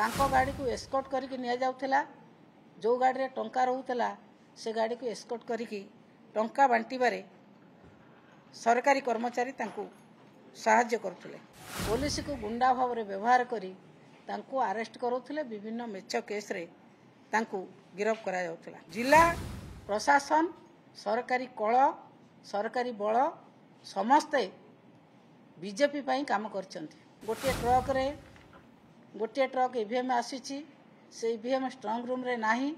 तांको गाड़ी को एस्कॉर्ट करके निया जाउथला जो गाड़ी रे टंका रहउथला से गाड़ी को एस्कॉर्ट करके टंका बांटीबारे सरकारी कर्मचारी तांको साहाय्य करथुले। पुलिस को गुंडा भाव में व्यवहार करी तांको अरेस्ट करूथुले। विभिन्न मेच केस रे तांको गिरफ्त करा जाउथला। जिला प्रशासन सरकारी कल सरकारी बल समस्ते बीजेपी पाई काम करछंती। गोटे ट्रक ईवीएम आसीची से ईवीएम स्ट्रांग रूम रे नाही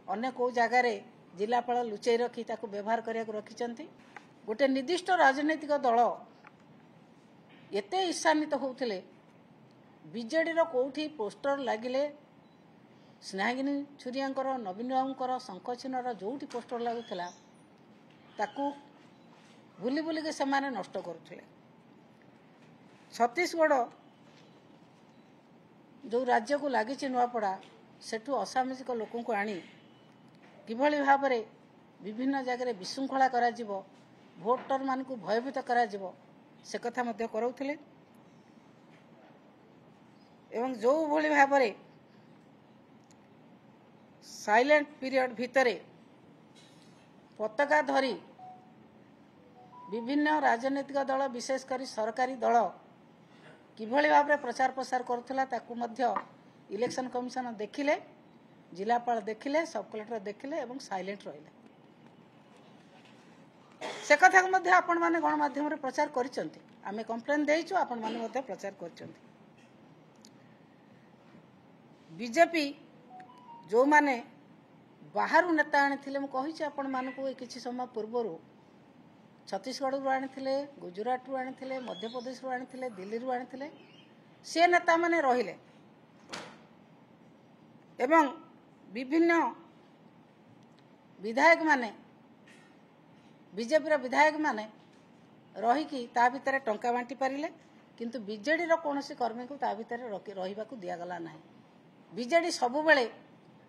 अन्य को जगह रे जिलापाल लुचई रखी ताको व्यवहार करिया रखिछंती। गोटे निर्दिष्ट राजनैतिक दल एते ईर्षान्वित होउथिले बीजेडी रो कोठी पोस्टर लागिले स्नेहागिनी छुरियांकर नवीन बाबूंकर शंखचिन्हर जोठी पोस्टर लागुथिला ताकू बुली बुली के समाने नष्ट करुथिले। छत्तीसगढ़ जो राज्य को लगी नुआपड़ा सेठू असामाजिक लोक को आनी किभली भाव में विभिन्न जगह विशृंखला करा जिवो भोटर मान को भयभीत करा जिवो से कथा मध्य कराउथिले। एवं जो भली भाव में साइलेंट पीरियड भितरे पताका धरी विभिन्न राजनीतिक दल विशेषकर सरकारी दल किभली भाव में प्रचार प्रसार करुला ताकू मध्य इलेक्शन कमिशन देखिले जिलापाल देखिले सब कलेक्टर देखिले एवं साइलेंट रहिले। से कथा मध्य आपण माने गणमाध्यम रे प्रचार करिसंती। आमे कंप्लेन देइछु आपण माने मध्य प्रचार करिसंती। बीजेपी जो माने बाहरु नेता आनिथिले म कहिछि आपण मानको किछि समय पूर्वरु छत्तीसगढ़ रु आनिथिले गुजरात रु आनिथिले मध्य प्रदेश रु आनिथिले दिल्ली रु आनिथिले से नेता माने रहिले एवं विभिन्न विधायक माने बीजेपी विधायक माने रहीकि ता भितर टंका बांटी पारिले किंतु बीजेडी रो कोनोसी कर्मी को ता भितर रहिबाकू दियागला नाही। बीजेडी सबु बेले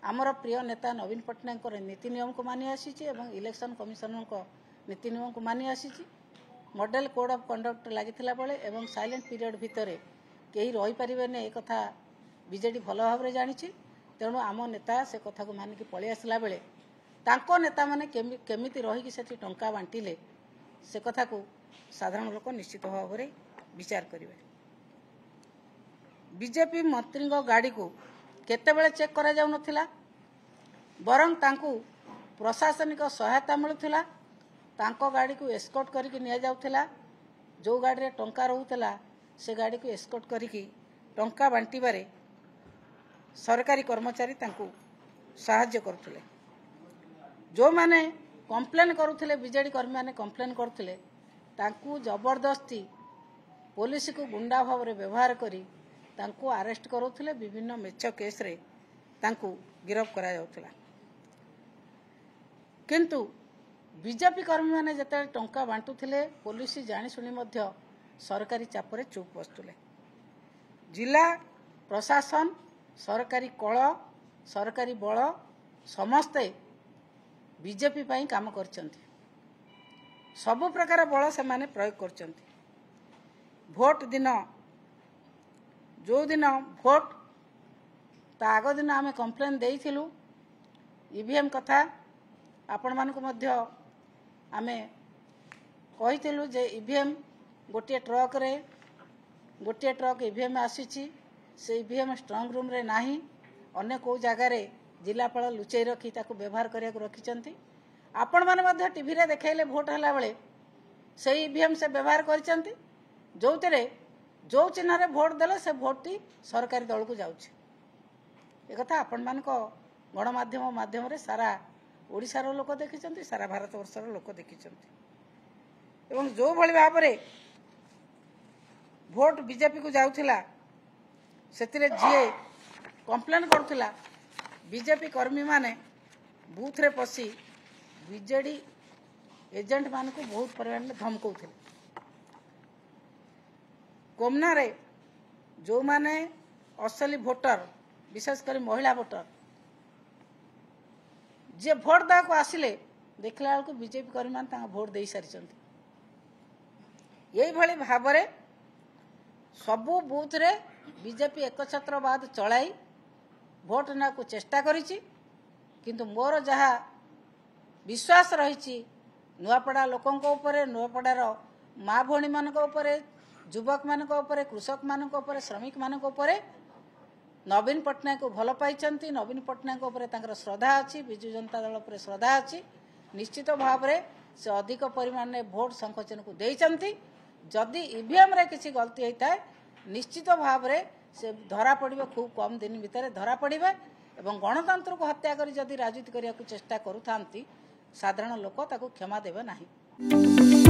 आमर प्रिय नेता नवीन पट्टनायक नीति नियम को मानि आसीची एवं इलेक्शन कमिशन को नीति नियम को मानि आसीची। मॉडल कोड ऑफ कंडक्ट लागिथिला बेले एवं साइलेंट पीरियड भितरे केही रही परिबेने ए कथा बीजेडी भल भाव रे जानिछि। तेणु आम नेता से कथा को मानिक पळि आसला बेले तांको नेता माने केमिति रही कि सेठी टंका बांटिले से कथा को साधारण लोक निश्चित भाव रे विचार करिवे। बीजेपी मंत्री गाड़ी को केतेबेले चेक करा जाउ नथिला बरं तांको प्रशासनिक सहायता मिलुथिला। तांको गाड़ी को एस्कॉर्ट करके निया जाउथिला जो गाड़ी रे टंका रहउथिला से गाड़ी को एस्कॉर्ट करके टंका बांटीबारे सरकारी कर्मचारी तांको साहाय्य करथुले। जो माने कंप्लेन करुथिले बीजेडी कर्मी माने कंप्लेन करथुले तांको जबरदस्ती पुलिस को गुंडा भाव में व्यवहार करी तांको अरेस्ट करुथिले। विभिन्न मेच केस रे तांको गिरफ्त करा जाउथिला। किंतु बीजेपी कर्मी माने जते टंका बांटुथिले पुलिस जानि सुनी मध्य सरकारी चापरे चुप बसुले। जिला प्रशासन सरकारी कल सरकारी बल समस्ते बीजेपी पाई काम करछंती। सबु प्रकार बल से माने प्रयोग करछंती। भोट दिन जो दिन भोट ता आग दिन आमे कंप्लेन देइथिलु ईवीएम कथा आपण मानको मध्य आमे कहिथिलु जे ईवीएम गोटे ट्रक ईवीएम आसीची से ईवीएम स्ट्रांग रूम रे नाही अन्य को जगह रे जिलापाल लुचई रखी ताको व्यवहार करिया रखिछंती। आपण माने मध्य टीवी रे देखाइले भोट हला बेले से ईवीएम से व्यवहार करिछंती जोतरे जो चिन्ह रे भोट देले से भोटटी सरकारी दल को जाउछि। ए कथा आपण मानको गणमाध्यम माध्यम रे सारा ओडिसा रो लोक देखिछंती सारा भारत वर्ष रो लोक देखिछंती। एवं जो भली भाव रे भोट बीजेपी को जाउथिला सेतिरे जे कंप्लेन करथिला बीजेपी कर्मी माने बूथ रे पसी बीजेडी एजेंट मान को बहुत परिमाण में धमकौथिले। कोमना रे जो माने असली भोटर विशेषकर महिला भोटर जे भोट दा को आसिले देखला को बीजेपी कर्मी मान ता भोट दे सारिचंती। यही भली भाव रे सबु बूथ रे बीजेपी एकछत्रवाद चलाई भोट नेବାକୁ चेष्टा करिछि किंतु मोर जहा विश्वास रही नुआपड़ा लोकंक उपरे नुआपड़ार माँ भौणी मानक उपरे युवक मानक उपरे कृषक मानक उपरे श्रमिक मानक उपरे नवीन पट्टनायक को भल पाई नवीन पट्टनायक उपरे तांकर श्रद्धा अच्छी विजु जनता दल उपरे श्रद्धा अच्छी निश्चित भाव में से अधिक परिमाण में भोट संकोचन को देइचंती जदि ईवीएम रे किसी गलती होता है निश्चित भाव में से धरा पड़े खूब कम दिन भितर धरा पड़े एवं गणतंत्र को हत्या करी जदि राजनीति करने को चेष्टा करूथांती साधारण लोक ताको क्षमा देबे नाही।